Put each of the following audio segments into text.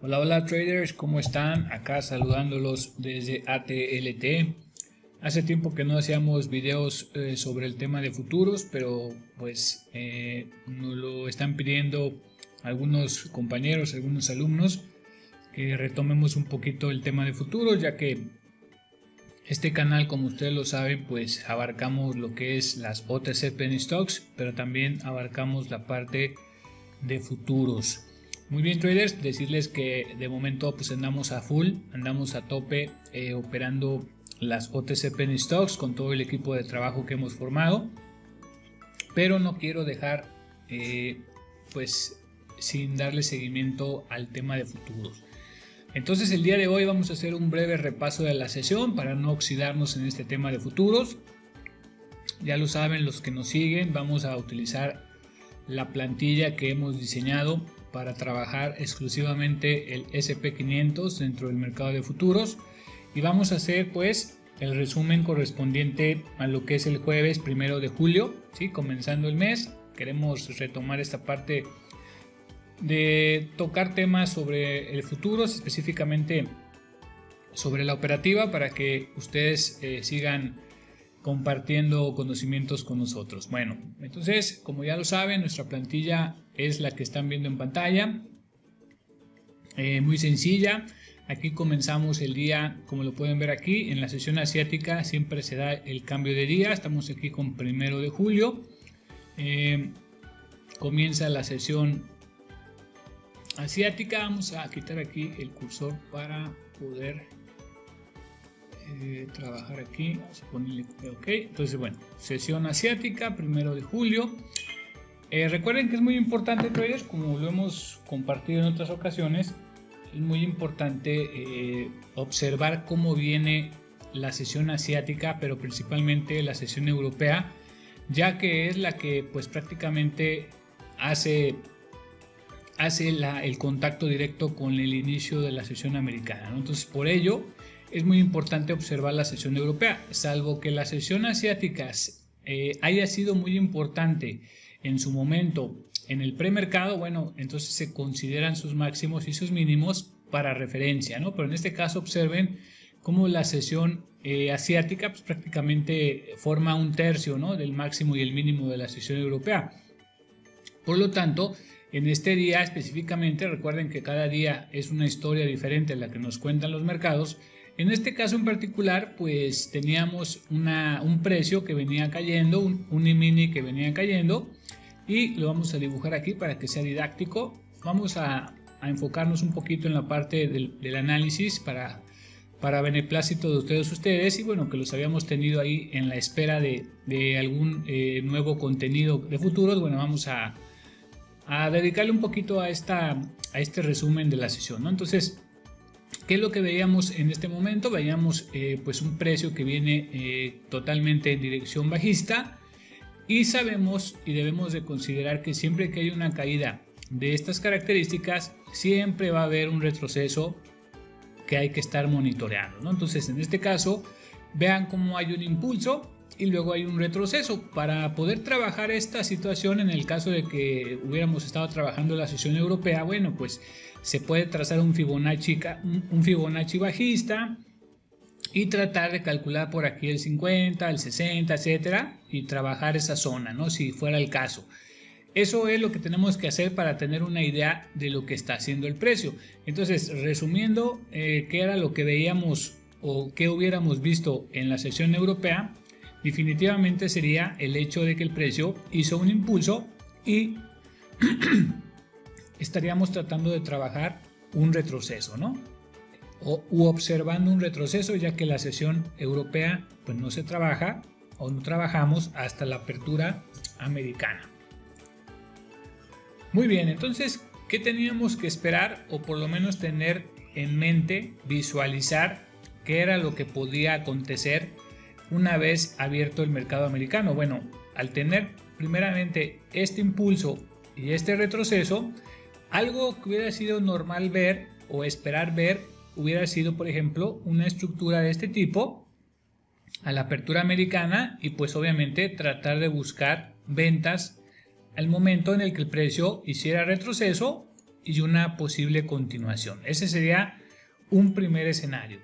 Hola, hola traders, ¿cómo están? Acá saludándolos desde ATLT. Hace tiempo que no hacíamos videos sobre el tema de futuros, pero pues nos lo están pidiendo algunos compañeros, algunos alumnos, que retomemos un poquito el tema de futuros, ya que este canal, como ustedes lo saben, pues abarcamos lo que es las OTC Penny Stocks, pero también abarcamos la parte de futuros. Muy bien traders, decirles que de momento pues andamos a full, andamos a tope operando las OTC Penny Stocks con todo el equipo de trabajo que hemos formado, pero no quiero dejar pues sin darle seguimiento al tema de futuros. Entonces el día de hoy vamos a hacer un breve repaso de la sesión para no oxidarnos en este tema de futuros. Ya lo saben los que nos siguen, vamos a utilizar la plantilla que hemos diseñado para trabajar exclusivamente el SP500 dentro del mercado de futuros, y vamos a hacer pues el resumen correspondiente a lo que es el jueves 1 de julio, ¿sí? Comenzando el mes. Queremos retomar esta parte de tocar temas sobre el futuro, específicamente sobre la operativa, para que ustedes sigan compartiendo conocimientos con nosotros. Bueno, entonces, como ya lo saben, nuestra plantilla es la que están viendo en pantalla. Muy sencilla. Aquí comenzamos el día, como lo pueden ver aquí, en la sesión asiática siempre se da el cambio de día. Estamos aquí con 1 de julio. Comienza la sesión asiática. Vamos a quitar aquí el cursor para poder trabajar aquí. Vamos a ponerle OK. Entonces, bueno, sesión asiática 1 de julio. Recuerden que es muy importante, traders, como lo hemos compartido en otras ocasiones, es muy importante observar cómo viene la sesión asiática, pero principalmente la sesión europea, ya que es la que pues prácticamente hace el contacto directo con el inicio de la sesión americana, ¿no? Entonces, por ello es muy importante observar la sesión europea, salvo que la sesión asiática haya sido muy importante en su momento en el premercado. Bueno, entonces se consideran sus máximos y sus mínimos para referencia, ¿no? Pero en este caso observen cómo la sesión asiática pues prácticamente forma un tercio, ¿no?, del máximo y el mínimo de la sesión europea. Por lo tanto, en este día específicamente, recuerden que cada día es una historia diferente a la que nos cuentan los mercados. En este caso en particular, pues teníamos un precio que venía cayendo, un E-mini que venía cayendo, y lo vamos a dibujar aquí para que sea didáctico. Vamos a enfocarnos un poquito en la parte del análisis para beneplácito de ustedes, y bueno, que los habíamos tenido ahí en la espera de algún nuevo contenido de futuros. Bueno, vamos a dedicarle un poquito a este resumen de la sesión, ¿no? Entonces, ¿qué es lo que veíamos en este momento? Veíamos pues un precio que viene totalmente en dirección bajista, y sabemos y debemos de considerar que siempre que hay una caída de estas características, siempre va a haber un retroceso que hay que estar monitoreando, ¿no? Entonces, en este caso, vean cómo hay un impulso y luego hay un retroceso. Para poder trabajar esta situación, en el caso de que hubiéramos estado trabajando la sesión europea, bueno, pues se puede trazar un Fibonacci bajista y tratar de calcular por aquí el 50, el 60, etcétera, y trabajar esa zona, ¿no?, si fuera el caso. Eso es lo que tenemos que hacer para tener una idea de lo que está haciendo el precio. Entonces, resumiendo, ¿qué era lo que veíamos o qué hubiéramos visto en la sesión europea? Definitivamente sería el hecho de que el precio hizo un impulso y estaríamos tratando de trabajar un retroceso, ¿no? U observando un retroceso, ya que la sesión europea pues no se trabaja o no trabajamos hasta la apertura americana. Muy bien, entonces, ¿qué teníamos que esperar, o por lo menos tener en mente, visualizar qué era lo que podía acontecer una vez abierto el mercado americano? Bueno, al tener primeramente este impulso y este retroceso, algo que hubiera sido normal ver o esperar ver hubiera sido, por ejemplo, una estructura de este tipo a la apertura americana, y pues obviamente tratar de buscar ventas al momento en el que el precio hiciera retroceso y una posible continuación. Ese sería un primer escenario.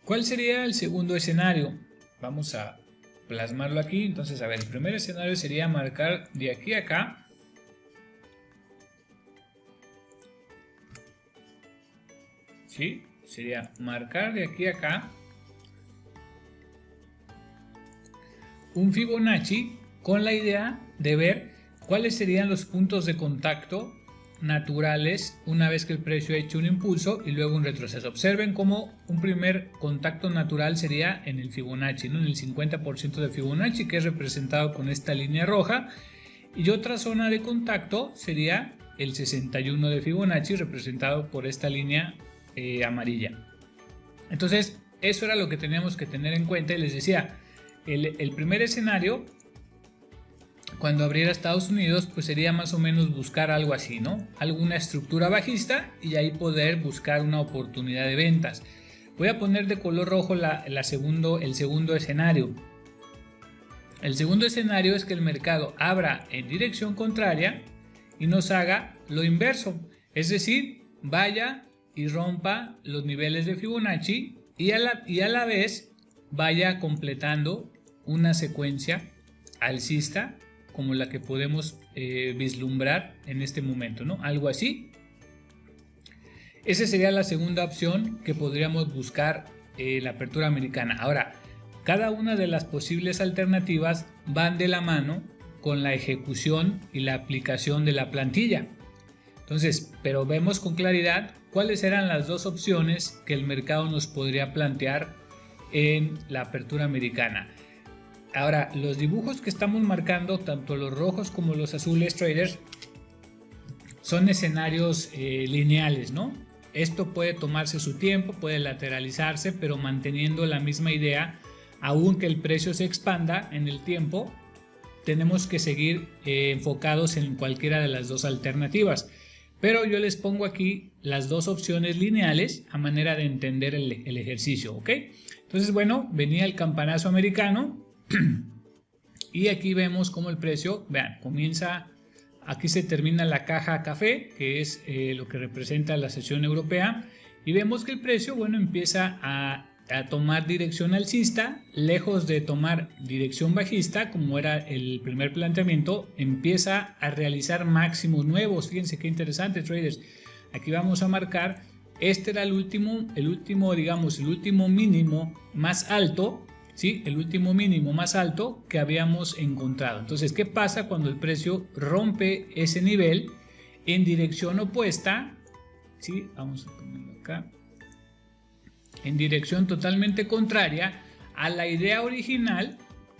¿Cuál sería el segundo escenario? Vamos a plasmarlo aquí. Entonces, a ver, el primer escenario sería marcar de aquí a acá. ¿Sí? Sería marcar de aquí a acá un Fibonacci con la idea de ver cuáles serían los puntos de contacto naturales una vez que el precio ha hecho un impulso y luego un retroceso. Observen cómo un primer contacto natural sería en el Fibonacci, ¿no? En el 50% de Fibonacci, que es representado con esta línea roja, y otra zona de contacto sería el 61 de Fibonacci, representado por esta línea amarilla. Entonces, eso era lo que teníamos que tener en cuenta, y les decía, el primer escenario, cuando abriera Estados Unidos, pues sería más o menos buscar algo así, ¿no? Alguna estructura bajista y ahí poder buscar una oportunidad de ventas. Voy a poner de color rojo el segundo escenario. El segundo escenario es que el mercado abra en dirección contraria y nos haga lo inverso, es decir, vaya y rompa los niveles de Fibonacci y a la vez vaya completando una secuencia alcista como la que podemos vislumbrar en este momento, ¿no? Algo así. Esa sería la segunda opción que podríamos buscar la apertura americana. Ahora, cada una de las posibles alternativas van de la mano con la ejecución y la aplicación de la plantilla. Entonces, pero vemos con claridad cuáles eran las dos opciones que el mercado nos podría plantear en la apertura americana. Ahora, los dibujos que estamos marcando, tanto los rojos como los azules, traders, son escenarios lineales, ¿no? Esto puede tomarse su tiempo, puede lateralizarse, pero manteniendo la misma idea, aunque el precio se expanda en el tiempo, tenemos que seguir enfocados en cualquiera de las dos alternativas. Pero yo les pongo aquí las dos opciones lineales a manera de entender el ejercicio, ¿ok? Entonces, bueno, venía el campanazo americano. Y aquí vemos cómo el precio, vean, comienza, aquí se termina la caja café, que es lo que representa la sesión europea, y vemos que el precio, bueno, empieza a tomar dirección alcista, lejos de tomar dirección bajista, como era el primer planteamiento, empieza a realizar máximos nuevos. Fíjense qué interesante, traders. Aquí vamos a marcar, este era el último mínimo más alto, ¿sí? El último mínimo más alto que habíamos encontrado. Entonces, ¿qué pasa cuando el precio rompe ese nivel en dirección opuesta? ¿Sí? Vamos a ponerlo acá. En dirección totalmente contraria a la idea original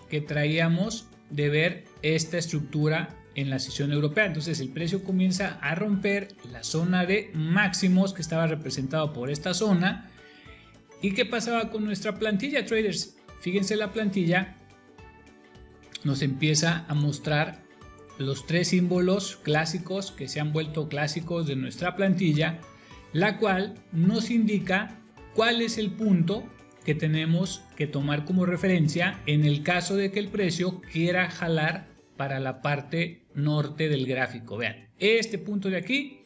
que traíamos de ver esta estructura en la sesión europea. Entonces, el precio comienza a romper la zona de máximos que estaba representado por esta zona. ¿Y qué pasaba con nuestra plantilla, traders? Fíjense, la plantilla nos empieza a mostrar los tres símbolos clásicos que se han vuelto clásicos de nuestra plantilla, la cual nos indica cuál es el punto que tenemos que tomar como referencia en el caso de que el precio quiera jalar para la parte norte del gráfico. Vean, este punto de aquí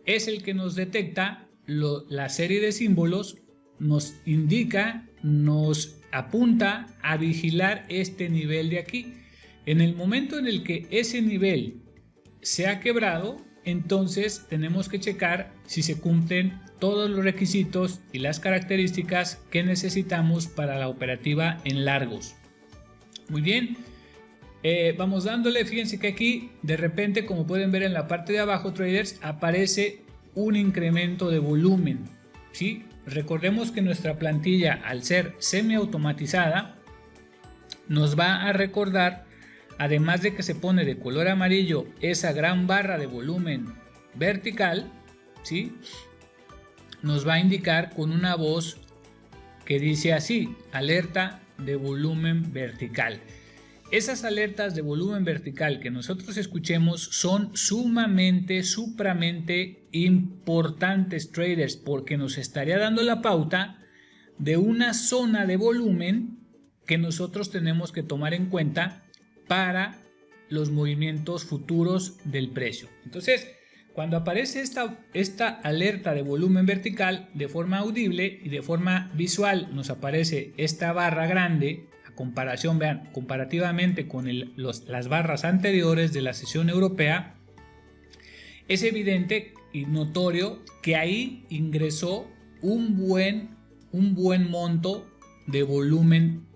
es el que nos detecta la serie de símbolos, nos indica, nos apunta a vigilar este nivel de aquí. En el momento en el que ese nivel se ha quebrado, entonces tenemos que checar si se cumplen todos los requisitos y las características que necesitamos para la operativa en largos. Muy bien, vamos dándole. Fíjense que aquí de repente, como pueden ver en la parte de abajo, traders, aparece un incremento de volumen, ¿sí? Recordemos que nuestra plantilla, al ser semiautomatizada, nos va a recordar, además de que se pone de color amarillo esa gran barra de volumen vertical, ¿sí? Nos va a indicar con una voz que dice así: alerta de volumen vertical. Esas alertas de volumen vertical que nosotros escuchemos son supremamente importantes, traders, porque nos estaría dando la pauta de una zona de volumen que nosotros tenemos que tomar en cuenta para los movimientos futuros del precio. Entonces, cuando aparece esta alerta de volumen vertical, de forma audible y de forma visual nos aparece esta barra grande, a comparación, vean, comparativamente con las barras anteriores de la sesión europea, es evidente y notorio que ahí ingresó un buen monto de volumen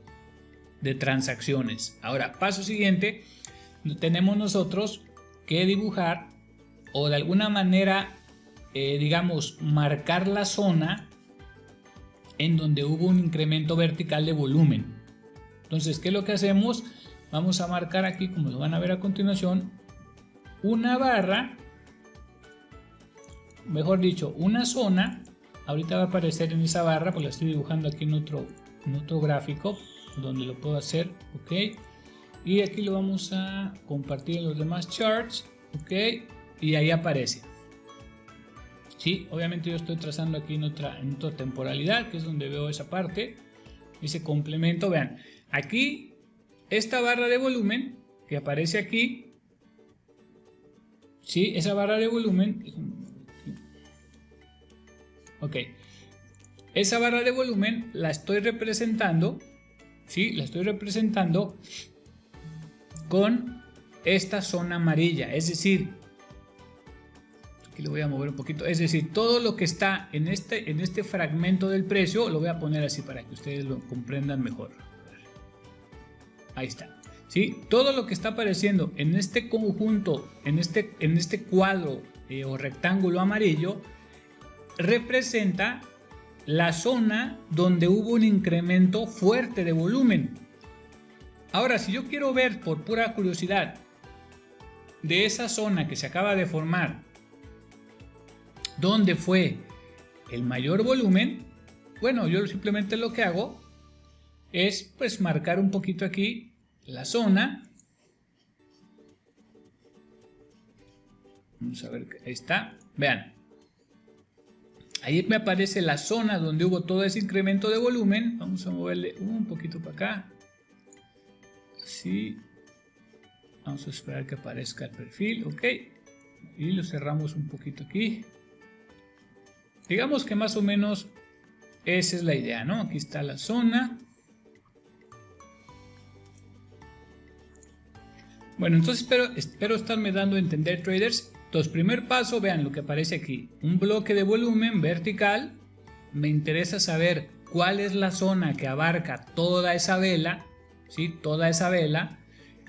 de transacciones. Ahora, paso siguiente, tenemos nosotros que dibujar o de alguna manera, digamos, marcar la zona en donde hubo un incremento vertical de volumen. Entonces, ¿qué es lo que hacemos? Vamos a marcar aquí, como lo van a ver a continuación, una barra, mejor dicho, una zona. Ahorita va a aparecer en esa barra, pues la estoy dibujando aquí en otro gráfico donde lo puedo hacer, ok, y aquí lo vamos a compartir en los demás charts, ok, y ahí aparece. Sí, obviamente yo estoy trazando aquí en otra temporalidad, que es donde veo esa parte, ese complemento. Vean, aquí esta barra de volumen que aparece aquí, sí, esa barra de volumen, ok, esa barra de volumen la estoy representando, sí, la estoy representando con esta zona amarilla, es decir, aquí lo voy a mover un poquito, es decir, todo lo que está en este fragmento del precio, lo voy a poner así para que ustedes lo comprendan mejor. Ahí está, ¿sí? Todo lo que está apareciendo en este conjunto, en este cuadro o rectángulo amarillo, representa la zona donde hubo un incremento fuerte de volumen. Ahora, si yo quiero ver por pura curiosidad de esa zona que se acaba de formar, ¿dónde fue el mayor volumen? Bueno, yo simplemente lo que hago es pues marcar un poquito aquí la zona. Vamos a ver, ahí está, vean. Ahí me aparece la zona donde hubo todo ese incremento de volumen. Vamos a moverle un poquito para acá. Sí. Vamos a esperar que aparezca el perfil, ok. Y lo cerramos un poquito aquí. Digamos que más o menos esa es la idea, ¿no? Aquí está la zona. Bueno, entonces espero estarme dando a entender, traders. Entonces, primer paso, vean lo que aparece aquí. Un bloque de volumen vertical. Me interesa saber cuál es la zona que abarca toda esa vela. ¿Sí? Toda esa vela.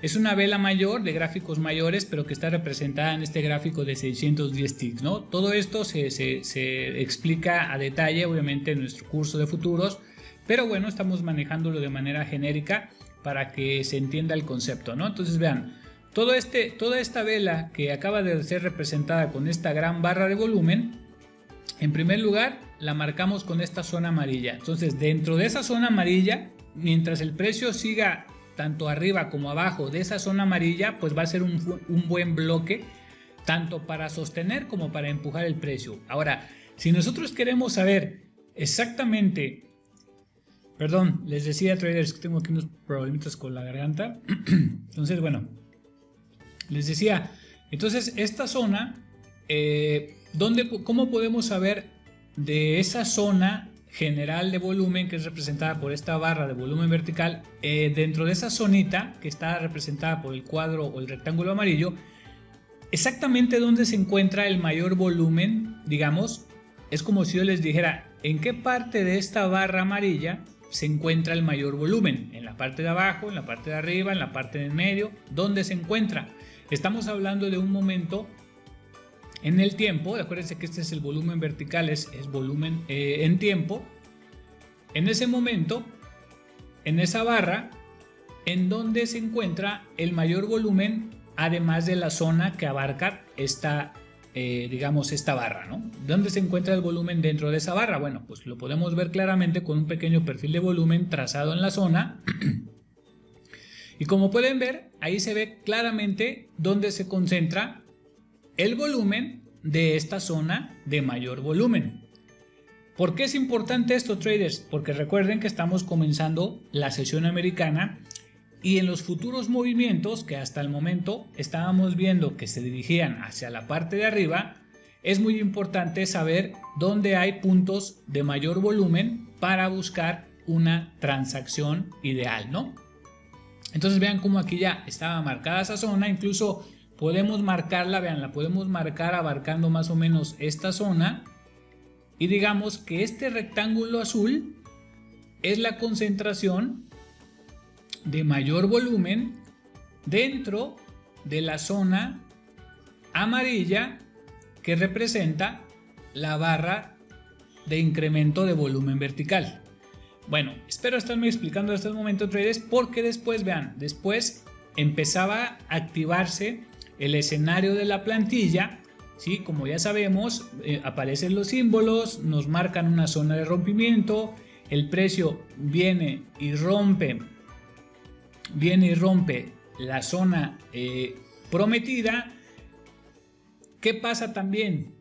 Es una vela mayor, de gráficos mayores, pero que está representada en este gráfico de 610 ticks, ¿no? Todo esto se explica a detalle, obviamente, en nuestro curso de futuros. Pero bueno, estamos manejándolo de manera genérica para que se entienda el concepto, ¿no? Entonces, vean. Toda esta vela que acaba de ser representada con esta gran barra de volumen, en primer lugar la marcamos con esta zona amarilla. Entonces, dentro de esa zona amarilla, mientras el precio siga tanto arriba como abajo de esa zona amarilla, pues va a ser un buen bloque tanto para sostener como para empujar el precio. Ahora, si nosotros queremos saber exactamente, perdón, les decía, traders, que tengo aquí unos problemitas con la garganta. Entonces, bueno, les decía, entonces esta zona, ¿cómo podemos saber de esa zona general de volumen que es representada por esta barra de volumen vertical? Dentro de esa zonita que está representada por el cuadro o el rectángulo amarillo, exactamente dónde se encuentra el mayor volumen, digamos, es como si yo les dijera en qué parte de esta barra amarilla se encuentra el mayor volumen, en la parte de abajo, en la parte de arriba, en la parte de medio, ¿dónde se encuentra? Estamos hablando de un momento en el tiempo. Acuérdense que este es el volumen vertical, es volumen en tiempo. En ese momento, en esa barra, en donde se encuentra el mayor volumen, además de la zona que abarca esta, digamos, esta barra, ¿no? ¿Dónde se encuentra el volumen dentro de esa barra? Bueno, pues lo podemos ver claramente con un pequeño perfil de volumen trazado en la zona. Y como pueden ver, ahí se ve claramente dónde se concentra el volumen de esta zona de mayor volumen. ¿Por qué es importante esto, traders? Porque recuerden que estamos comenzando la sesión americana y en los futuros movimientos que hasta el momento estábamos viendo que se dirigían hacia la parte de arriba, es muy importante saber dónde hay puntos de mayor volumen para buscar una transacción ideal, ¿no? Entonces vean cómo aquí ya estaba marcada esa zona, incluso podemos marcarla, vean, la podemos marcar abarcando más o menos esta zona y digamos que este rectángulo azul es la concentración de mayor volumen dentro de la zona amarilla que representa la barra de incremento de volumen vertical. Bueno, espero estarme explicando en este momento, traders, porque después, vean, después empezaba a activarse el escenario de la plantilla, ¿sí? Como ya sabemos, aparecen los símbolos, nos marcan una zona de rompimiento, el precio viene y rompe la zona prometida. ¿Qué pasa también?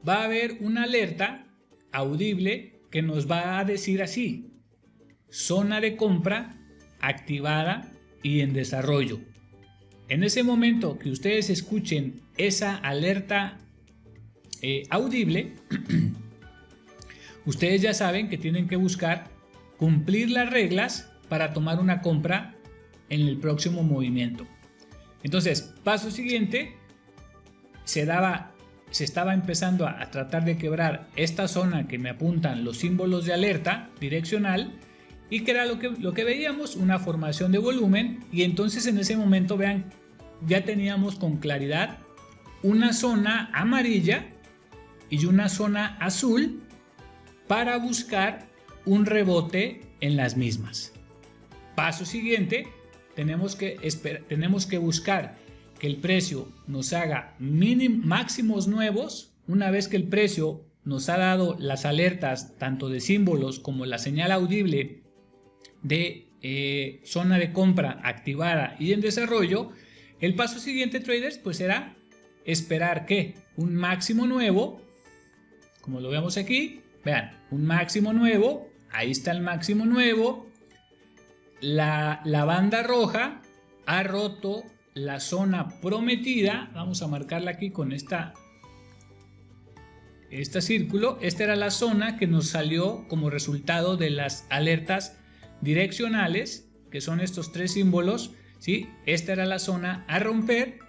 Va a haber una alerta audible que nos va a decir así: zona de compra activada y en desarrollo. En ese momento que ustedes escuchen esa alerta audible, ustedes ya saben que tienen que buscar cumplir las reglas para tomar una compra en el próximo movimiento. Entonces, paso siguiente, se estaba empezando a tratar de quebrar esta zona que me apuntan los símbolos de alerta direccional, y que era lo que veíamos, una formación de volumen. Y entonces en ese momento, vean, ya teníamos con claridad una zona amarilla y una zona azul para buscar un rebote en las mismas. Paso siguiente, tenemos que buscar que el precio nos haga máximos nuevos. Una vez que el precio nos ha dado las alertas tanto de símbolos como la señal audible de zona de compra activada y en desarrollo, el paso siguiente, traders, pues será esperar que un máximo nuevo, como lo vemos aquí, vean, un máximo nuevo, ahí está el máximo nuevo, la banda roja ha roto la zona prometida. Vamos a marcarla aquí con este círculo. Esta era la zona que nos salió como resultado de las alertas direccionales, que son estos tres símbolos, ¿sí? Esta era la zona a romper,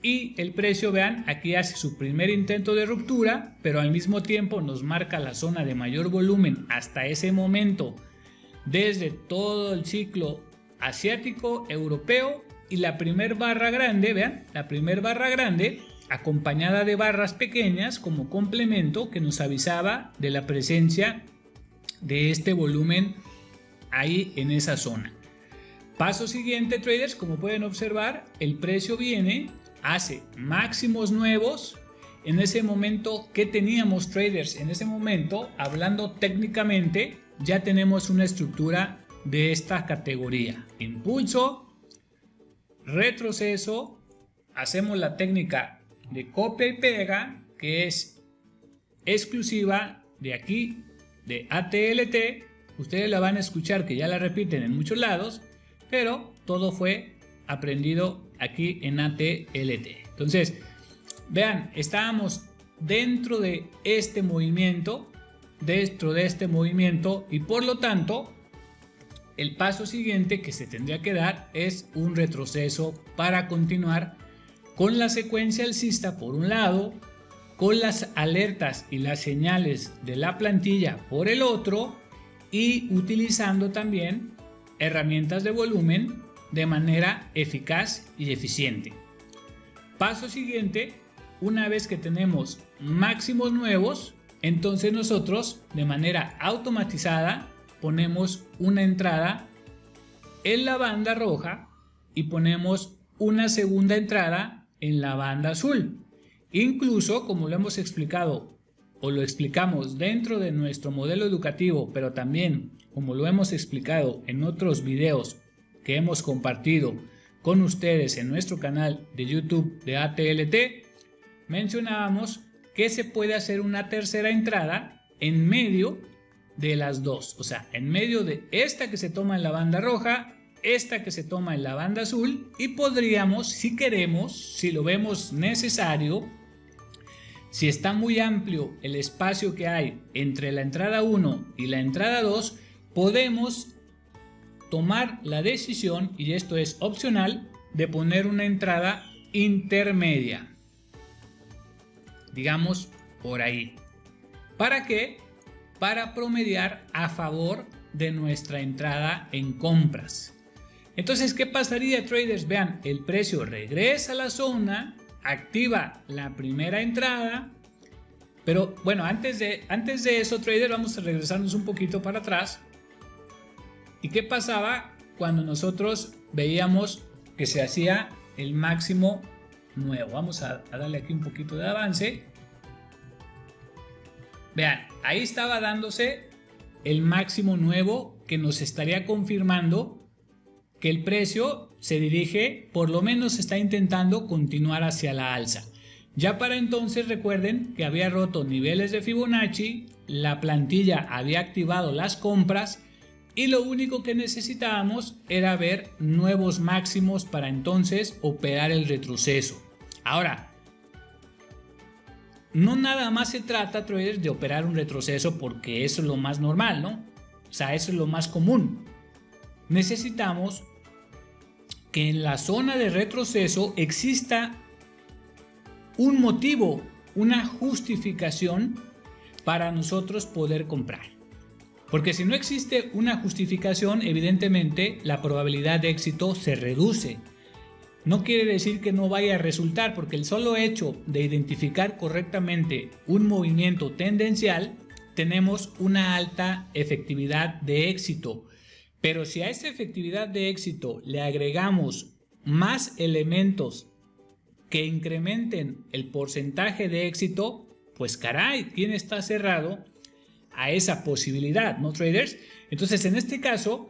y el precio, vean, aquí hace su primer intento de ruptura, pero al mismo tiempo nos marca la zona de mayor volumen hasta ese momento desde todo el ciclo asiático, europeo, y la primer barra grande, vean, la primer barra grande acompañada de barras pequeñas como complemento que nos avisaba de la presencia de este volumen ahí en esa zona. Paso siguiente, traders, como pueden observar, el precio viene, hace máximos nuevos. En ese momento, ¿qué teníamos, traders? En ese momento, hablando técnicamente, ya tenemos una estructura de esta categoría: impulso, retroceso, hacemos la técnica de copia y pega, que es exclusiva de aquí, de ATLT. Ustedes la van a escuchar que ya la repiten en muchos lados, pero todo fue aprendido aquí en ATLT. Entonces, vean, estábamos dentro de este movimiento, y por lo tanto, el paso siguiente que se tendría que dar es un retroceso para continuar con la secuencia alcista por un lado, con las alertas y las señales de la plantilla por el otro, y utilizando también herramientas de volumen de manera eficaz y eficiente. Paso siguiente, una vez que tenemos máximos nuevos, entonces nosotros de manera automatizada ponemos una entrada en la banda roja y ponemos una segunda entrada en la banda azul. Incluso, como lo hemos explicado o lo explicamos dentro de nuestro modelo educativo, pero también como lo hemos explicado en otros videos que hemos compartido con ustedes en nuestro canal de YouTube de ATLT, mencionábamos que se puede hacer una tercera entrada en medio de las dos, o sea, en medio de esta que se toma en la banda roja, esta que se toma en la banda azul, y podríamos, si queremos, si lo vemos necesario, Si está muy amplio el espacio que hay entre la entrada 1 y la entrada 2, podemos tomar la decisión, y esto es opcional, de poner una entrada intermedia. Digamos por ahí. ¿Para qué? Para promediar a favor de nuestra entrada en compras. Entonces, ¿qué pasaría, traders? Vean, el precio regresa a la zona, activa la primera entrada, pero bueno, antes de eso, traders, vamos a regresarnos un poquito para atrás. ¿Y qué pasaba cuando nosotros veíamos que se hacía el máximo nuevo? Vamos a darle aquí un poquito de avance. Vean, ahí estaba dándose el máximo nuevo que nos estaría confirmando que el precio se dirige, por lo menos está intentando continuar hacia la alza. Ya para entonces recuerden que había roto niveles de Fibonacci, la plantilla había activado las compras y lo único que necesitábamos era ver nuevos máximos para entonces operar el retroceso. Ahora, no nada más se trata, traders, de operar un retroceso porque eso es lo más normal, ¿no? O sea, eso es lo más común. Necesitamos que en la zona de retroceso exista un motivo, una justificación para nosotros poder comprar. Porque si no existe una justificación, evidentemente la probabilidad de éxito se reduce. No quiere decir que no vaya a resultar, porque el solo hecho de identificar correctamente un movimiento tendencial, tenemos una alta efectividad de éxito. Pero si a esa efectividad de éxito le agregamos más elementos que incrementen el porcentaje de éxito, pues caray, ¿quién está cerrado a esa posibilidad, no, traders? Entonces, en este caso,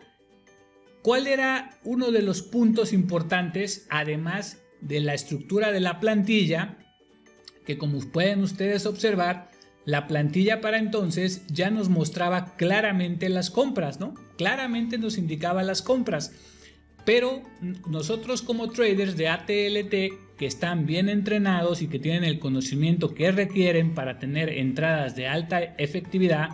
¿cuál era uno de los puntos importantes, además de la estructura de la plantilla? Que como pueden ustedes observar, la plantilla para entonces ya nos mostraba claramente las compras, ¿no? Claramente nos indicaba las compras. Pero nosotros como traders de ATLT, que están bien entrenados y que tienen el conocimiento que requieren para tener entradas de alta efectividad,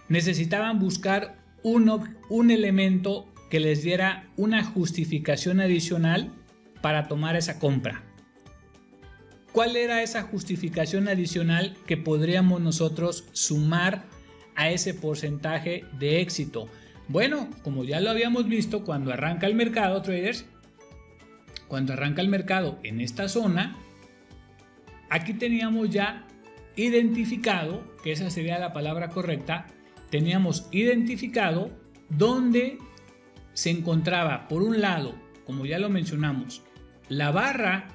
necesitaban buscar un elemento que les diera una justificación adicional para tomar esa compra. ¿Cuál era esa justificación adicional que podríamos nosotros sumar a ese porcentaje de éxito? Bueno, como ya lo habíamos visto, cuando arranca el mercado, traders, cuando arranca el mercado en esta zona, aquí teníamos ya identificado, que esa sería la palabra correcta, teníamos identificado dónde se encontraba, por un lado, como ya lo mencionamos, la barra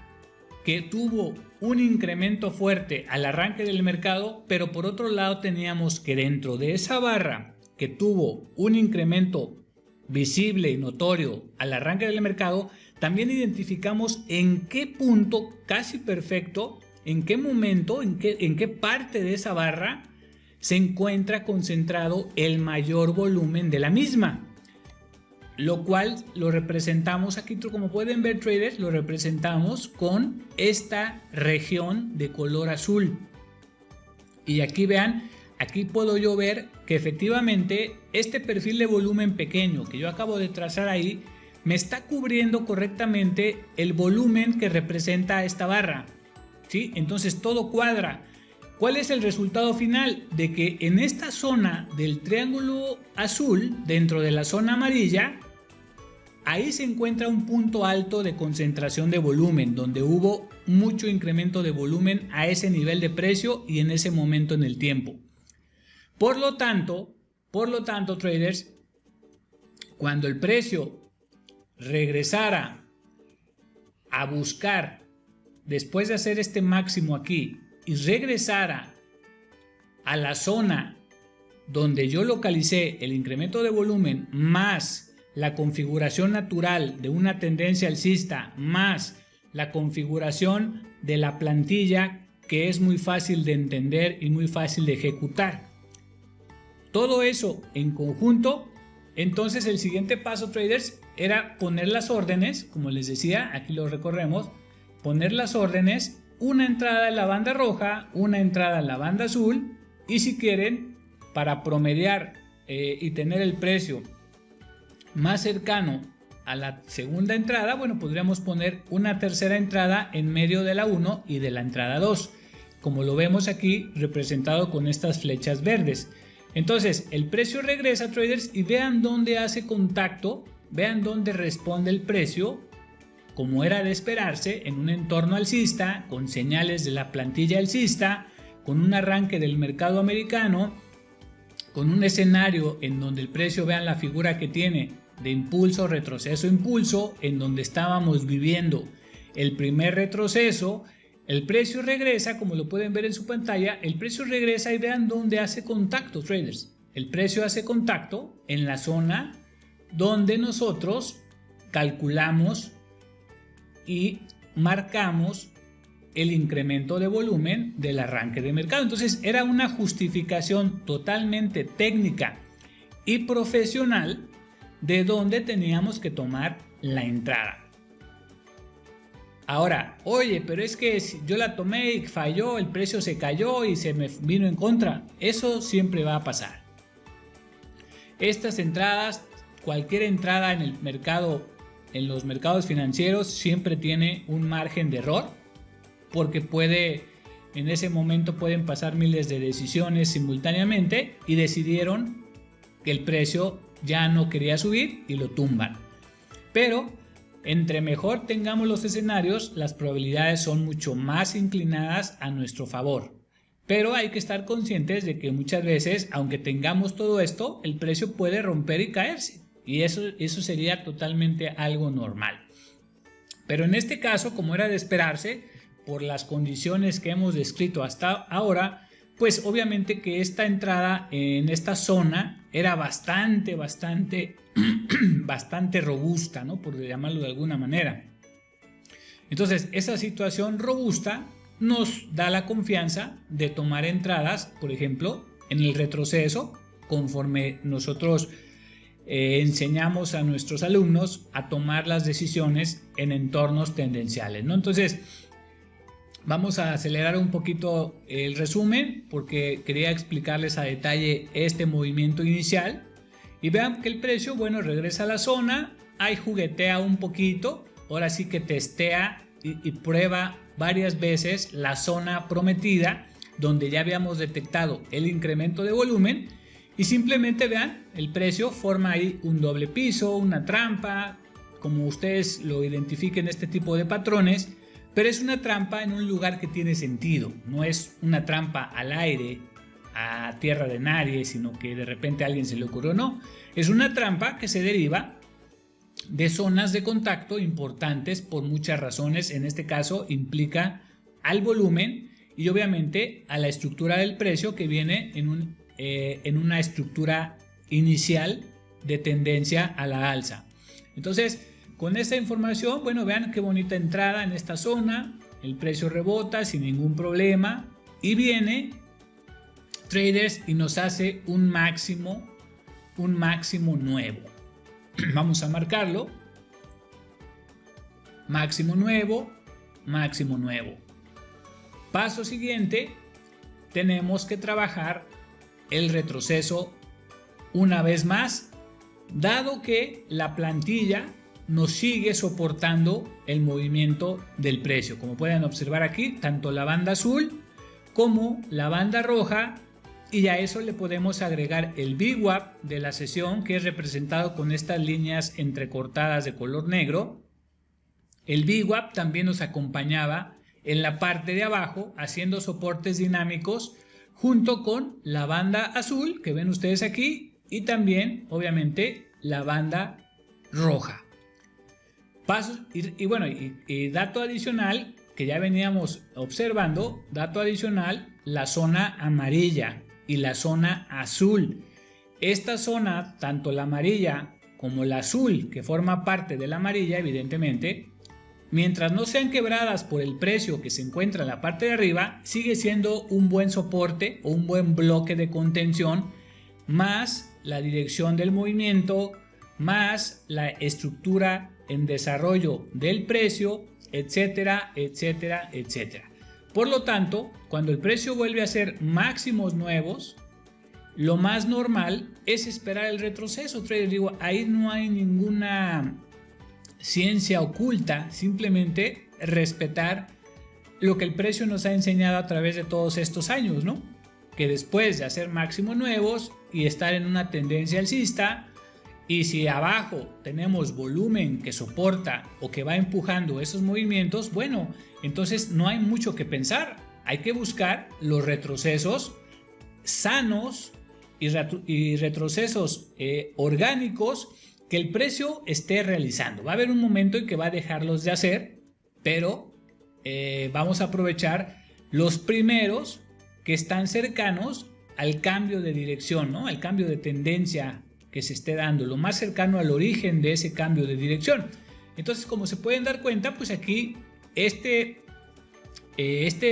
que tuvo un incremento fuerte al arranque del mercado, pero por otro lado teníamos que dentro de esa barra que tuvo un incremento visible y notorio al arranque del mercado, también identificamos en qué punto casi perfecto, en qué momento, en qué parte de esa barra se encuentra concentrado el mayor volumen de la misma. Lo cual lo representamos aquí, como pueden ver, traders, lo representamos con esta región de color azul. Y aquí vean, aquí puedo yo ver que efectivamente este perfil de volumen pequeño que yo acabo de trazar ahí me está cubriendo correctamente el volumen que representa esta barra, ¿sí? Entonces todo cuadra. ¿Cuál es el resultado final? De que en esta zona del triángulo azul, dentro de la zona amarilla, ahí se encuentra un punto alto de concentración de volumen, donde hubo mucho incremento de volumen a ese nivel de precio y en ese momento en el tiempo. Por lo tanto, traders, cuando el precio regresara a buscar, después de hacer este máximo aquí, y regresara a la zona donde yo localicé el incremento de volumen más la configuración natural de una tendencia alcista más la configuración de la plantilla, que es muy fácil de entender y muy fácil de ejecutar. Todo eso en conjunto, entonces el siguiente paso, traders, era poner las órdenes, como les decía, aquí lo recorremos, poner las órdenes una entrada en la banda roja, una entrada en la banda azul, y si quieren, para promediar y tener el precio más cercano a la segunda entrada, bueno, podríamos poner una tercera entrada en medio de la 1 y de la entrada 2, como lo vemos aquí representado con estas flechas verdes. Entonces el precio regresa, traders, y vean dónde hace contacto, vean dónde responde el precio, como era de esperarse, en un entorno alcista, con señales de la plantilla alcista, con un arranque del mercado americano, con un escenario en donde el precio, vean la figura que tiene de impulso, retroceso, impulso, en donde estábamos viviendo el primer retroceso. El precio regresa, como lo pueden ver en su pantalla, el precio regresa y vean dónde hace contacto, traders. El precio hace contacto en la zona donde nosotros calculamos y marcamos el incremento de volumen del arranque de mercado. Entonces era una justificación totalmente técnica y profesional de dónde teníamos que tomar la entrada. Ahora, oye, pero es que si yo la tomé y falló, el precio se cayó y se me vino en contra. Eso siempre va a pasar. Estas entradas, cualquier entrada en el mercado, en los mercados financieros, siempre tiene un margen de error, porque en ese momento pueden pasar miles de decisiones simultáneamente y decidieron que el precio ya no quería subir y lo tumban. Pero entre mejor tengamos los escenarios, las probabilidades son mucho más inclinadas a nuestro favor. Pero hay que estar conscientes de que muchas veces, aunque tengamos todo esto, el precio puede romper y caerse. Y eso sería totalmente algo normal. Pero en este caso, como era de esperarse, por las condiciones que hemos descrito hasta ahora, pues obviamente que esta entrada en esta zona era bastante robusta, ¿no? Por llamarlo de alguna manera. Entonces, esa situación robusta nos da la confianza de tomar entradas, por ejemplo, en el retroceso, conforme nosotros enseñamos a nuestros alumnos a tomar las decisiones en entornos tendenciales, ¿no? Entonces, vamos a acelerar un poquito el resumen porque quería explicarles a detalle este movimiento inicial. Y vean que el precio, bueno, regresa a la zona, ahí juguetea un poquito, ahora sí que testea y prueba varias veces la zona prometida, donde ya habíamos detectado el incremento de volumen, y simplemente vean, el precio forma ahí un doble piso, una trampa, como ustedes lo identifiquen, este tipo de patrones, pero es una trampa en un lugar que tiene sentido, no es una trampa al aire, a tierra de nadie, sino que de repente a alguien se le ocurrió, no, es una trampa que se deriva de zonas de contacto importantes por muchas razones. En este caso implica al volumen y obviamente a la estructura del precio, que viene en una estructura inicial de tendencia a la alza. Entonces, con esta información, bueno, vean qué bonita entrada en esta zona, el precio rebota sin ningún problema y viene, traders, y nos hace un máximo nuevo. Vamos a marcarlo, máximo nuevo, máximo nuevo. Paso siguiente, tenemos que trabajar el retroceso una vez más, dado que la plantilla nos sigue soportando el movimiento del precio. Como pueden observar aquí, tanto la banda azul como la banda roja, y a eso le podemos agregar el VWAP de la sesión, que es representado con estas líneas entrecortadas de color negro. El VWAP también nos acompañaba en la parte de abajo haciendo soportes dinámicos junto con la banda azul que ven ustedes aquí, y también obviamente la banda roja. Pasos y dato adicional que ya veníamos observando, dato adicional, la zona amarilla y la zona azul. Esta zona, tanto la amarilla como la azul, que forma parte de la amarilla, evidentemente, mientras no sean quebradas por el precio que se encuentra en la parte de arriba, sigue siendo un buen soporte o un buen bloque de contención, más la dirección del movimiento, más la estructura en desarrollo del precio, etcétera, etcétera, etcétera. Por lo tanto, cuando el precio vuelve a hacer máximos nuevos, lo más normal es esperar el retroceso. Trader, digo, ahí no hay ninguna ciencia oculta, simplemente respetar lo que el precio nos ha enseñado a través de todos estos años, ¿no? Que después de hacer máximos nuevos y estar en una tendencia alcista, y si abajo tenemos volumen que soporta o que va empujando esos movimientos, bueno, entonces no hay mucho que pensar. Hay que buscar los retrocesos sanos y retrocesos orgánicos que el precio esté realizando. Va a haber un momento en que va a dejarlos de hacer, pero vamos a aprovechar los primeros que están cercanos al cambio de dirección, ¿no? Al cambio de tendencia que se esté dando, lo más cercano al origen de ese cambio de dirección. Entonces, como se pueden dar cuenta, pues aquí este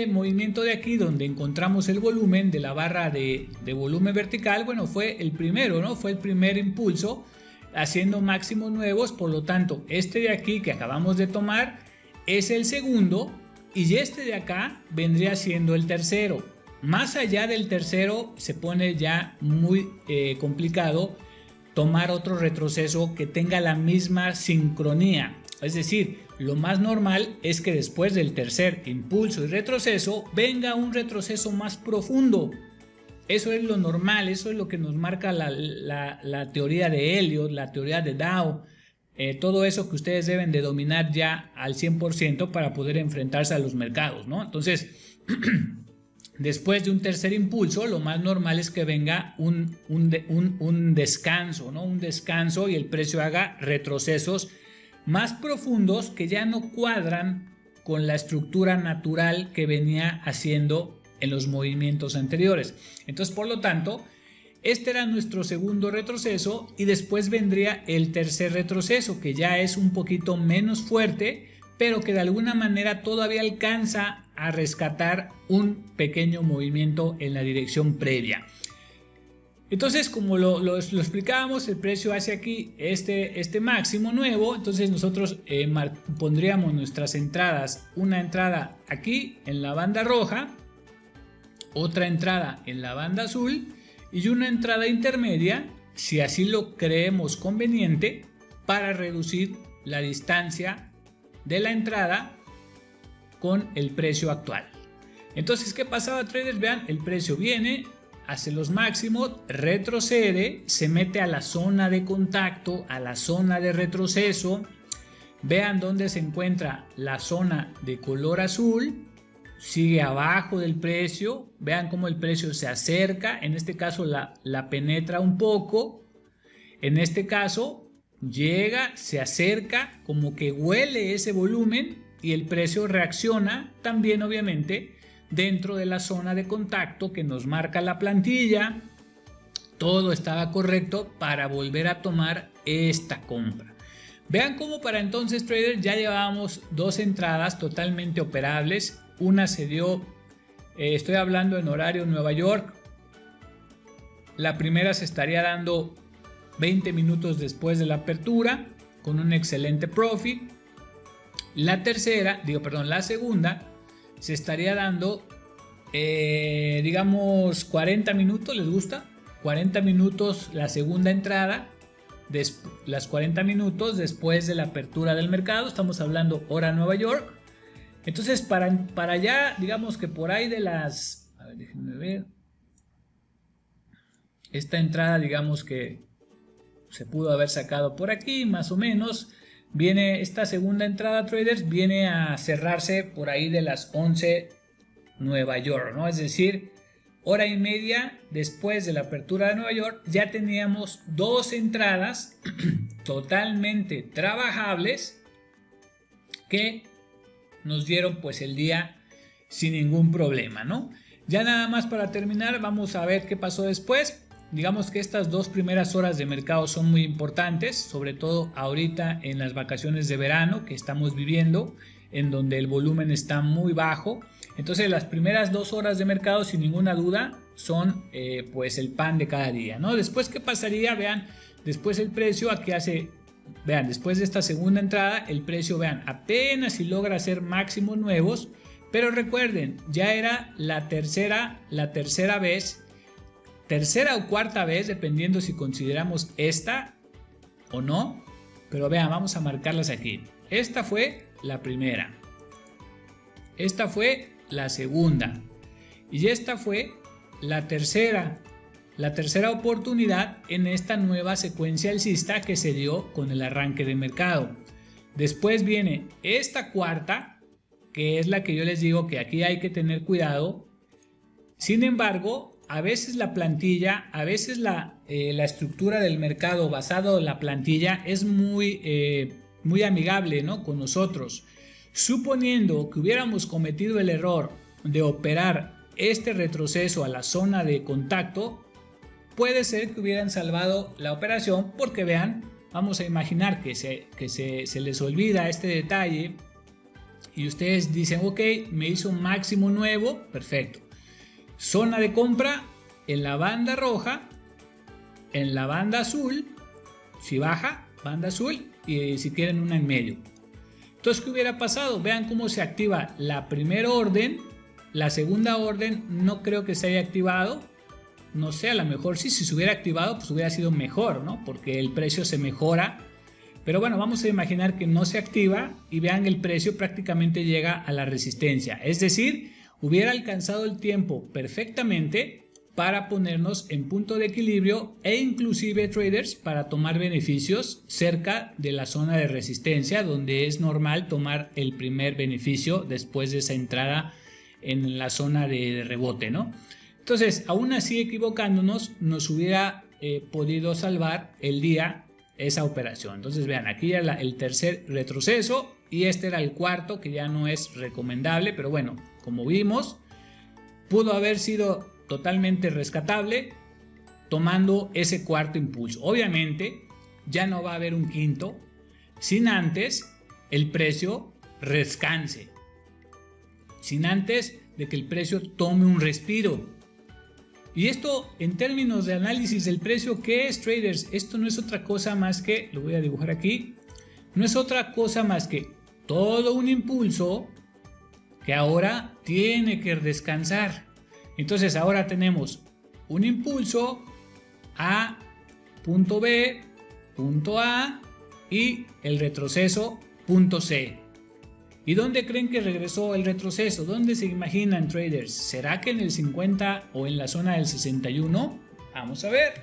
movimiento de aquí donde encontramos el volumen de la barra de volumen vertical, bueno, fue el primero, ¿no? Fue el primer impulso haciendo máximos nuevos. Por lo tanto, este de aquí que acabamos de tomar es el segundo y este de acá vendría siendo el tercero. Más allá del tercero se pone ya muy complicado tomar otro retroceso que tenga la misma sincronía. Es decir, lo más normal es que después del tercer impulso y retroceso venga un retroceso más profundo. Eso es lo normal, eso es lo que nos marca la teoría de Elliott, la teoría de Dow, todo eso que ustedes deben de dominar ya al 100% para poder enfrentarse a los mercados, ¿no? Entonces, después de un tercer impulso, lo más normal es que venga un descanso, ¿no? Un descanso y el precio haga retrocesos más profundos que ya no cuadran con la estructura natural que venía haciendo en los movimientos anteriores. Entonces, por lo tanto, este era nuestro segundo retroceso y después vendría el tercer retroceso, que ya es un poquito menos fuerte, pero que de alguna manera todavía alcanza a rescatar un pequeño movimiento en la dirección previa. Entonces, como lo explicábamos, el precio hace aquí este máximo nuevo. Entonces nosotros pondríamos nuestras entradas, una entrada aquí en la banda roja, otra entrada en la banda azul y una entrada intermedia, si así lo creemos conveniente, para reducir la distancia de la entrada con el precio actual. Entonces, ¿qué pasaba, traders? Vean, el precio viene, hace los máximos, retrocede, se mete a la zona de contacto, a la zona de retroceso. Vean dónde se encuentra la zona de color azul, sigue abajo del precio. Vean cómo el precio se acerca, en este caso la penetra un poco, en este caso llega, se acerca, como que huele ese volumen y el precio reacciona también, obviamente, dentro de la zona de contacto que nos marca la plantilla. Todo estaba correcto para volver a tomar esta compra. Vean cómo para entonces, traders, ya llevábamos dos entradas totalmente operables. Una se dio, estoy hablando en horario Nueva York. La primera se estaría dando 20 minutos después de la apertura con un excelente profit. La segunda se estaría dando, digamos, 40 minutos, ¿les gusta? 40 minutos la segunda entrada, las 40 minutos después de la apertura del mercado, estamos hablando hora Nueva York. Entonces, para allá, digamos que por ahí de las, a ver, déjenme ver, esta entrada, digamos que se pudo haber sacado por aquí, más o menos. Viene esta segunda entrada, traders, viene a cerrarse por ahí de las 11 Nueva York, ¿no? Es decir, hora y media después de la apertura de Nueva York, ya teníamos dos entradas totalmente trabajables que nos dieron pues el día sin ningún problema, ¿no? Ya nada más para terminar, vamos a ver qué pasó después. Digamos que estas dos primeras horas de mercado son muy importantes, sobre todo ahorita en las vacaciones de verano que estamos viviendo, en donde el volumen está muy bajo. Entonces las primeras 2 horas de mercado, sin ninguna duda, son pues el pan de cada día, ¿no? Después, ¿qué pasaría? Vean, después el precio aquí hace, vean, después de esta segunda entrada, el precio, vean, apenas si logra hacer máximos nuevos, Pero recuerden, ya era la tercera o cuarta vez, dependiendo si consideramos esta o no. Pero vean, vamos a marcarlas aquí. Esta fue la primera. Esta fue la segunda. Y esta fue la tercera oportunidad en esta nueva secuencia alcista que se dio con el arranque de mercado. Después viene esta cuarta, que es la que yo les digo que aquí hay que tener cuidado. Sin embargo, a veces la plantilla, a veces la estructura del mercado basado en la plantilla es muy amigable, ¿no?, con nosotros. Suponiendo que hubiéramos cometido el error de operar este retroceso a la zona de contacto, puede ser que hubieran salvado la operación, porque vean, vamos a imaginar que se les olvida este detalle y ustedes dicen, ok, me hizo un máximo nuevo, perfecto. Zona de compra en la banda roja, en la banda azul, si baja, banda azul, y si quieren una en medio. Entonces, ¿qué hubiera pasado? Vean cómo se activa la primera orden, la segunda orden no creo que se haya activado. No sé, a lo mejor sí, si se hubiera activado, pues hubiera sido mejor, ¿no? Porque el precio se mejora. Pero bueno, vamos a imaginar que no se activa y vean, el precio prácticamente llega a la resistencia. Es decir, hubiera alcanzado el tiempo perfectamente para ponernos en punto de equilibrio e inclusive, traders, para tomar beneficios cerca de la zona de resistencia, donde es normal tomar el primer beneficio después de esa entrada en la zona de rebote, ¿no? Entonces, aún así equivocándonos, nos hubiera podido salvar el día esa operación. Entonces vean, aquí ya el tercer retroceso y este era el cuarto, que ya no es recomendable, pero bueno, como vimos, pudo haber sido totalmente rescatable tomando ese cuarto impulso. Obviamente ya no va a haber un quinto sin antes el precio descanse, sin antes de que el precio tome un respiro. Y esto, en términos de análisis del precio, ¿qué es, traders? Esto no es otra cosa más que, lo voy a dibujar aquí, no es otra cosa más que todo un impulso que ahora tiene que descansar. Entonces ahora tenemos un impulso a punto B, punto A y el retroceso punto C. ¿Y dónde creen que regresó el retroceso? ¿Dónde se imaginan, traders? ¿Será que en el 50 o en la zona del 61? Vamos a ver.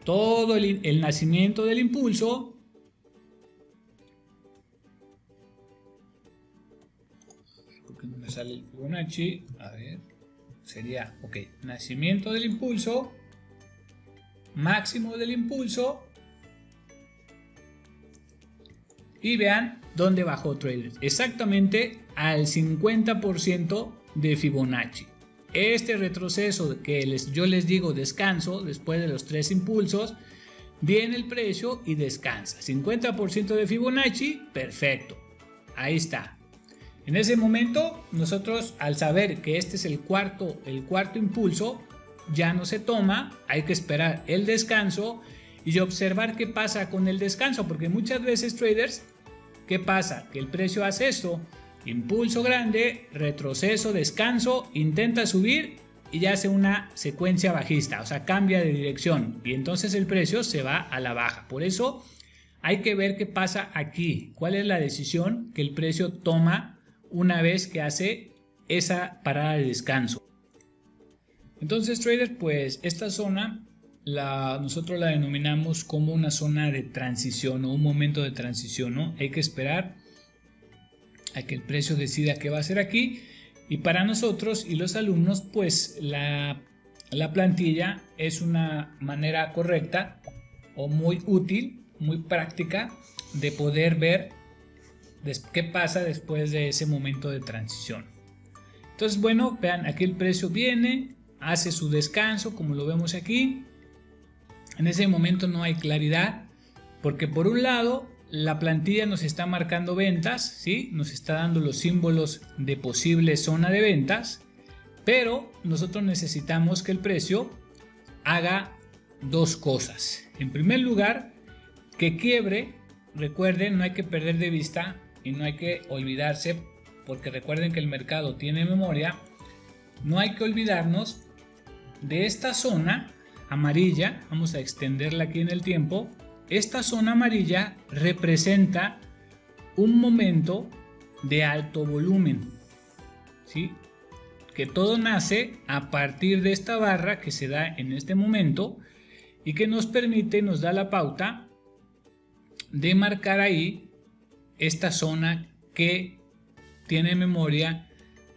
Todo el nacimiento del impulso. ¿Por qué no me sale el Fibonacci? A ver. Sería, ok, nacimiento del impulso, máximo del impulso. Y vean dónde bajó, traders. Exactamente al 50% de Fibonacci. Este retroceso que yo les digo descanso después de los tres impulsos, viene el precio y descansa. 50% de Fibonacci, perfecto. Ahí está. En ese momento, nosotros, al saber que este es el cuarto impulso, ya no se toma, hay que esperar el descanso y observar qué pasa con el descanso, porque muchas veces, traders, ¿qué pasa? Que el precio hace esto, impulso grande, retroceso, descanso, intenta subir y ya hace una secuencia bajista, o sea, cambia de dirección y entonces el precio se va a la baja. Por eso hay que ver qué pasa aquí, cuál es la decisión que el precio toma una vez que hace esa parada de descanso. Entonces, traders, pues esta zona nosotros la denominamos como una zona de transición o un momento de transición, ¿no? Hay que esperar a que el precio decida qué va a hacer aquí, y para nosotros y los alumnos, pues la plantilla es una manera correcta o muy útil, muy práctica de poder ver qué pasa después de ese momento de transición. Entonces, bueno, vean, aquí el precio viene, hace su descanso, como lo vemos aquí. En ese momento no hay claridad, porque por un lado la plantilla nos está marcando ventas, ¿sí? Nos está dando los símbolos de posible zona de ventas, pero nosotros necesitamos que el precio haga dos cosas. En primer lugar, que quiebre. Recuerden, no hay que perder de vista y no hay que olvidarse porque recuerden que el mercado tiene memoria, no hay que olvidarnos de esta zona amarilla. Vamos a extenderla aquí en el tiempo. Esta zona amarilla representa un momento de alto volumen, ¿sí? Que todo nace a partir de esta barra que se da en este momento y que nos permite, nos da la pauta de marcar ahí esta zona que tiene memoria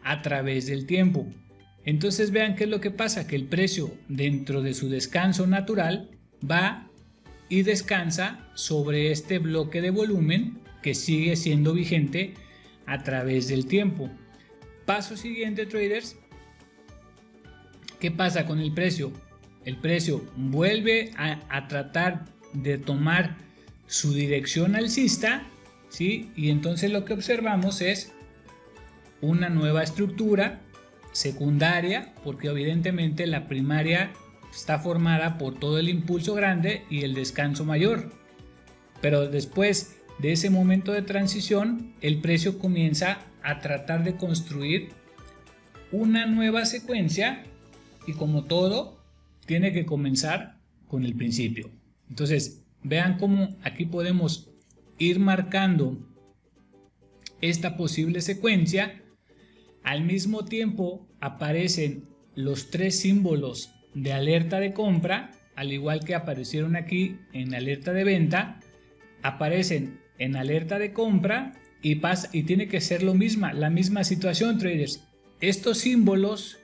a través del tiempo. Entonces vean qué es lo que pasa, que el precio dentro de su descanso natural va y descansa sobre este bloque de volumen que sigue siendo vigente a través del tiempo. Paso siguiente, traders. ¿Qué pasa con el precio? El precio vuelve a tratar de tomar su dirección alcista, ¿sí? Y entonces lo que observamos es una nueva estructura secundaria, porque evidentemente la primaria está formada por todo el impulso grande y el descanso mayor. Pero después de ese momento de transición, el precio comienza a tratar de construir una nueva secuencia y, como todo, tiene que comenzar con el principio. Entonces, vean cómo aquí podemos ir marcando esta posible secuencia. Al mismo tiempo aparecen los tres símbolos de alerta de compra, al igual que aparecieron aquí en alerta de venta. Aparecen en alerta de compra y tiene que ser la misma situación, traders. Estos símbolos,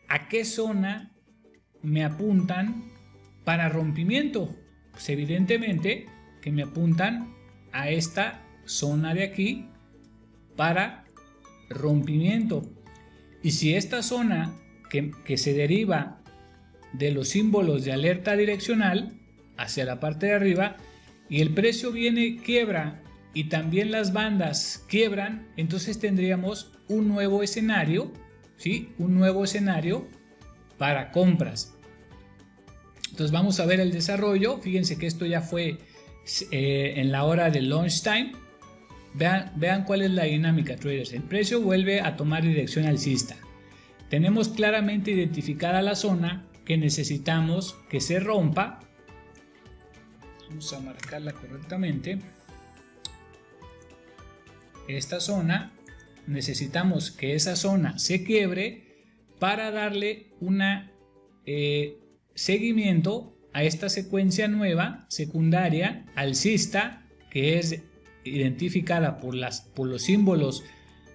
¿a qué zona me apuntan para rompimiento? Pues evidentemente que me apuntan a esta zona de aquí para rompimiento. Y si esta zona que se deriva de los símbolos de alerta direccional hacia la parte de arriba, y el precio viene, quiebra, y también las bandas quiebran, entonces tendríamos un nuevo escenario, ¿sí? Un nuevo escenario para compras. Entonces vamos a ver el desarrollo. Fíjense que esto ya fue en la hora de launch time. Vean cuál es la dinámica, traders. El precio vuelve a tomar dirección alcista. Tenemos claramente identificada la zona que necesitamos que se rompa. Vamos a marcarla correctamente. Esta zona, necesitamos que esa zona se quiebre para darle una seguimiento a esta secuencia nueva secundaria alcista, que es identificada por los símbolos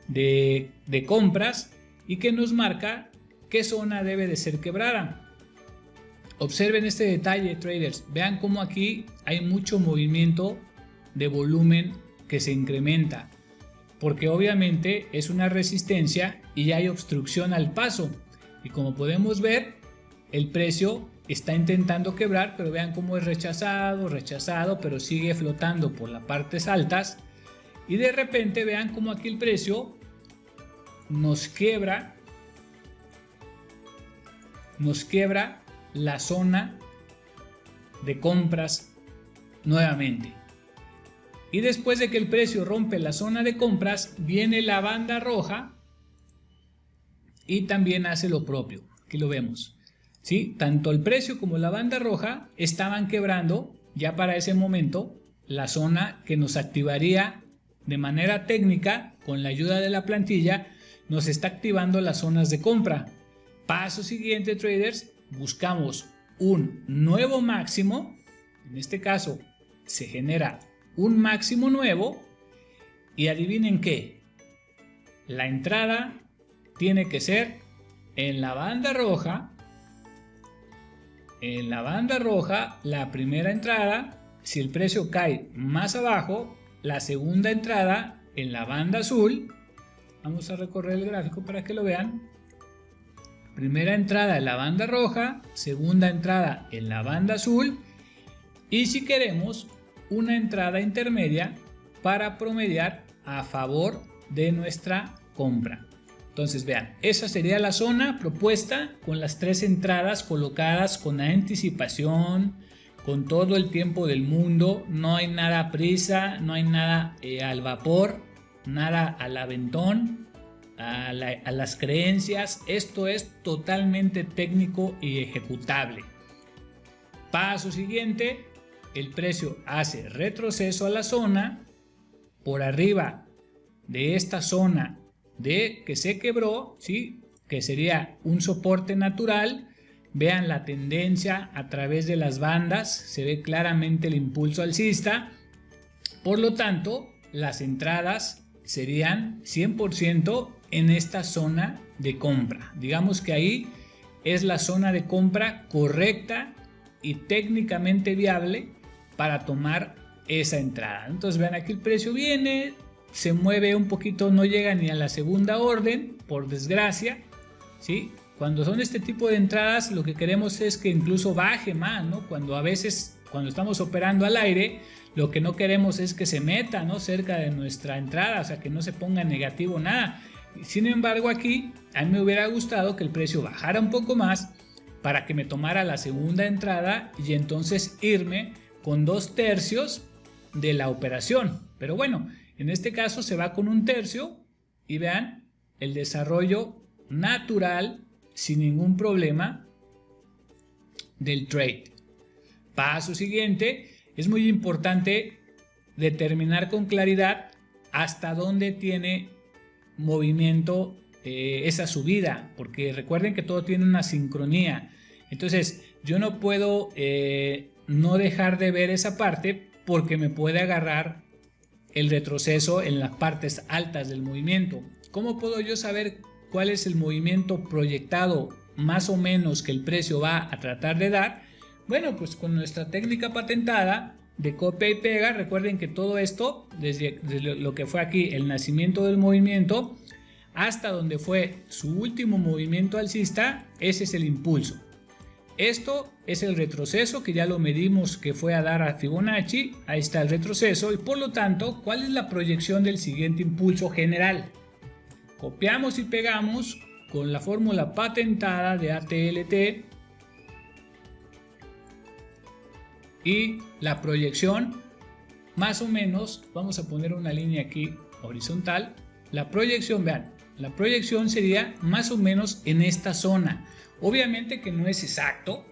de compras y que nos marca qué zona debe de ser quebrada. Observen este detalle, traders. Vean cómo aquí hay mucho movimiento de volumen que se incrementa, porque obviamente es una resistencia y hay obstrucción al paso. Y como podemos ver, el precio está intentando quebrar, pero vean cómo es rechazado, pero sigue flotando por las partes altas. Y de repente vean cómo aquí el precio nos quiebra la zona de compras nuevamente. Y después de que el precio rompe la zona de compras, viene la banda roja y también hace lo propio. Aquí lo vemos, ¿sí? Tanto el precio como la banda roja estaban quebrando ya para ese momento la zona que nos activaría de manera técnica. Con la ayuda de la plantilla nos está activando las zonas de compra. Paso siguiente, traders, buscamos un nuevo máximo. En este caso se genera un máximo nuevo y adivinen qué, la entrada tiene que ser en la banda roja. En la banda roja, la primera entrada. Si el precio cae más abajo, la segunda entrada en la banda azul. Vamos a recorrer el gráfico para que lo vean. Primera entrada en la banda roja, segunda entrada en la banda azul, y si queremos una entrada intermedia para promediar a favor de nuestra compra. Entonces vean, esa sería la zona propuesta con las tres entradas colocadas con anticipación, con todo el tiempo del mundo. No hay nada a prisa, no hay nada al vapor. nada al aventón, a las creencias. Esto es totalmente técnico y ejecutable. Paso siguiente, el precio hace retroceso a la zona por arriba de esta zona de que se quebró, ¿sí? Que sería un soporte natural. Vean la tendencia a través de las bandas, se ve claramente el impulso alcista. Por lo tanto, las entradas serían 100% en esta zona de compra. Digamos que ahí es la zona de compra correcta y técnicamente viable para tomar esa entrada. Entonces vean, aquí el precio viene, se mueve un poquito, no llega ni a la segunda orden, por desgracia, ¿sí? Cuando son este tipo de entradas, lo que queremos es que incluso baje más, ¿no? Cuando a veces, cuando estamos operando al aire, lo que no queremos es que se meta, ¿no?, cerca de nuestra entrada, o sea, que no se ponga negativo nada. Sin embargo, aquí a mí me hubiera gustado que el precio bajara un poco más para que me tomara la segunda entrada y entonces irme con 2/3 de la operación. Pero bueno, en este caso se va con 1/3 y vean el desarrollo natural sin ningún problema del trade. Paso siguiente, es muy importante determinar con claridad hasta dónde tiene movimiento esa subida, porque recuerden que todo tiene una sincronía. Entonces yo no puedo no dejar de ver esa parte, porque me puede agarrar el retroceso en las partes altas del movimiento. ¿Cómo puedo yo saber cuál es el movimiento proyectado más o menos que el precio va a tratar de dar? Bueno, pues con nuestra técnica patentada de copia y pega. Recuerden que todo esto, desde lo que fue aquí el nacimiento del movimiento hasta donde fue su último movimiento alcista, ese es el impulso. Esto es el retroceso, que ya lo medimos, que fue a dar a Fibonacci. Ahí está el retroceso, y por lo tanto, ¿cuál es la proyección del siguiente impulso general? Copiamos y pegamos con la fórmula patentada de ATLT, y la proyección, más o menos, vamos a poner una línea aquí horizontal. La proyección, vean, la proyección sería más o menos en esta zona. Obviamente que no es exacto,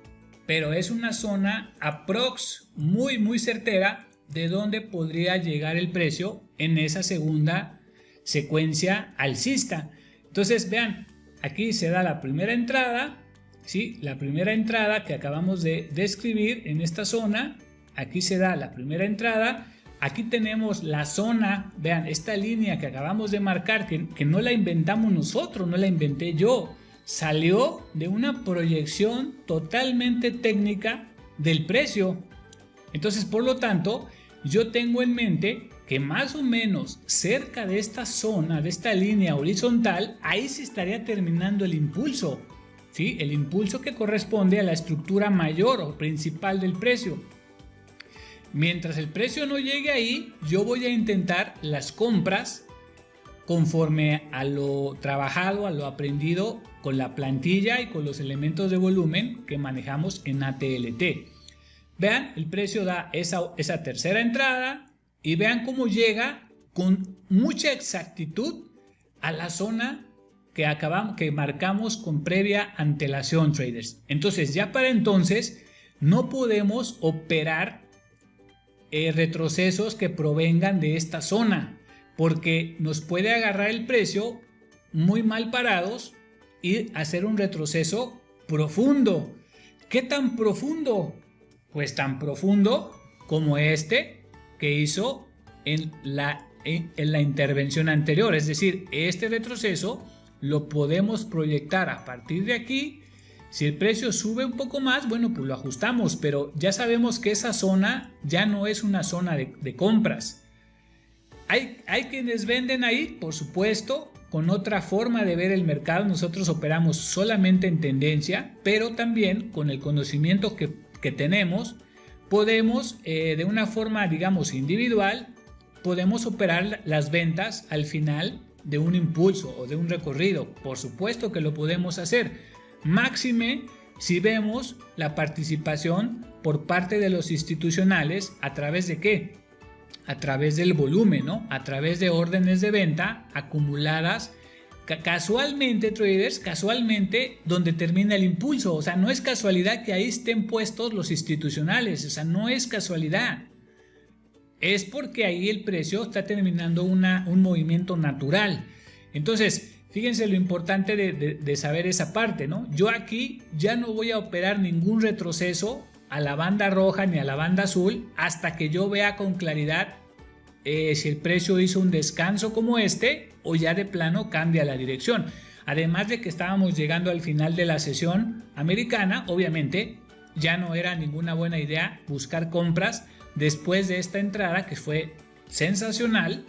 pero es una zona aprox muy certera de donde podría llegar el precio en esa segunda secuencia alcista. Entonces vean, aquí se da la primera entrada, ¿sí? La primera entrada que acabamos de describir en esta zona. Aquí se da la primera entrada. Aquí tenemos la zona, vean, esta línea que acabamos de marcar, que no la inventamos nosotros, no la inventé yo. Salió de una proyección totalmente técnica del precio. Entonces, por lo tanto, yo tengo en mente que más o menos cerca de esta zona, de esta línea horizontal, ahí se estaría terminando el impulso, ¿sí? El impulso que corresponde a la estructura mayor o principal del precio. Mientras el precio no llegue ahí, yo voy a intentar las compras conforme a lo trabajado, a lo aprendido con la plantilla y con los elementos de volumen que manejamos en ATLT. Vean, el precio da esa tercera entrada y vean cómo llega con mucha exactitud a la zona que marcamos con previa antelación, traders. Entonces, ya para entonces no podemos operar retrocesos que provengan de esta zona, porque nos puede agarrar el precio muy mal parados y hacer un retroceso profundo. ¿Qué tan profundo? Pues tan profundo como este que hizo en la intervención anterior. Es decir, este retroceso lo podemos proyectar a partir de aquí. Si el precio sube un poco más, bueno, pues lo ajustamos, pero ya sabemos que esa zona ya no es una zona de compras. Hay quienes venden ahí, por supuesto, con otra forma de ver el mercado. Nosotros operamos solamente en tendencia, pero también con el conocimiento que tenemos, podemos de una forma, digamos, individual, podemos operar las ventas al final de un impulso o de un recorrido. Por supuesto que lo podemos hacer, máxime si vemos la participación por parte de los institucionales. ¿A través de qué? a través del volumen, ¿no? A través de órdenes de venta acumuladas casualmente, traders, casualmente donde termina el impulso. O sea, no es casualidad que ahí estén puestos los institucionales, o sea, no es casualidad. Es porque ahí el precio está terminando un movimiento natural. Entonces, fíjense lo importante de saber esa parte, ¿no? Yo aquí ya no voy a operar ningún retroceso a la banda roja ni a la banda azul hasta que yo vea con claridad si el precio hizo un descanso como este o ya de plano cambia la dirección. Además de que estábamos llegando al final de la sesión americana, obviamente ya no era ninguna buena idea buscar compras después de esta entrada que fue sensacional.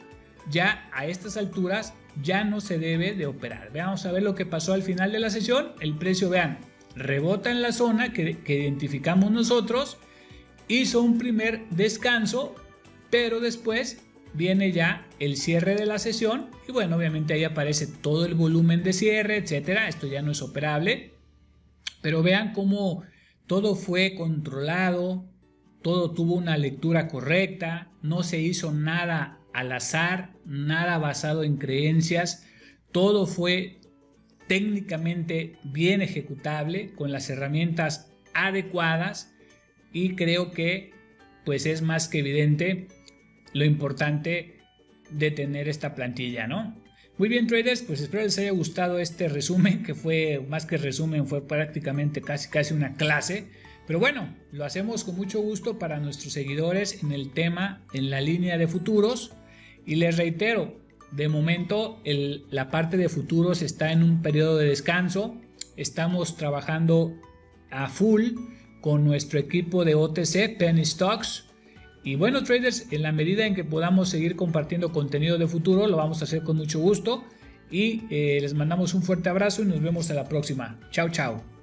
Ya a estas alturas ya no se debe de operar. Vamos a ver lo que pasó al final de la sesión. El precio, vean, rebota en la zona que identificamos nosotros, hizo un primer descanso, pero después viene ya el cierre de la sesión y bueno, obviamente ahí aparece todo el volumen de cierre, etcétera. Esto ya no es operable, pero vean cómo todo fue controlado, todo tuvo una lectura correcta, no se hizo nada al azar, nada basado en creencias, todo fue técnicamente bien ejecutable con las herramientas adecuadas y creo que pues es más que evidente lo importante de tener esta plantilla, ¿no? Muy bien, traders, pues espero les haya gustado este resumen, que fue más que resumen, fue prácticamente casi una clase, pero bueno, lo hacemos con mucho gusto para nuestros seguidores en el tema, en la línea de futuros, y les reitero, de momento la parte de futuros está en un periodo de descanso, estamos trabajando a full con nuestro equipo de OTC, Penny Stocks. Y bueno, traders, en la medida en que podamos seguir compartiendo contenido de futuro, lo vamos a hacer con mucho gusto. Y les mandamos un fuerte abrazo y nos vemos a la próxima. Chao, chao.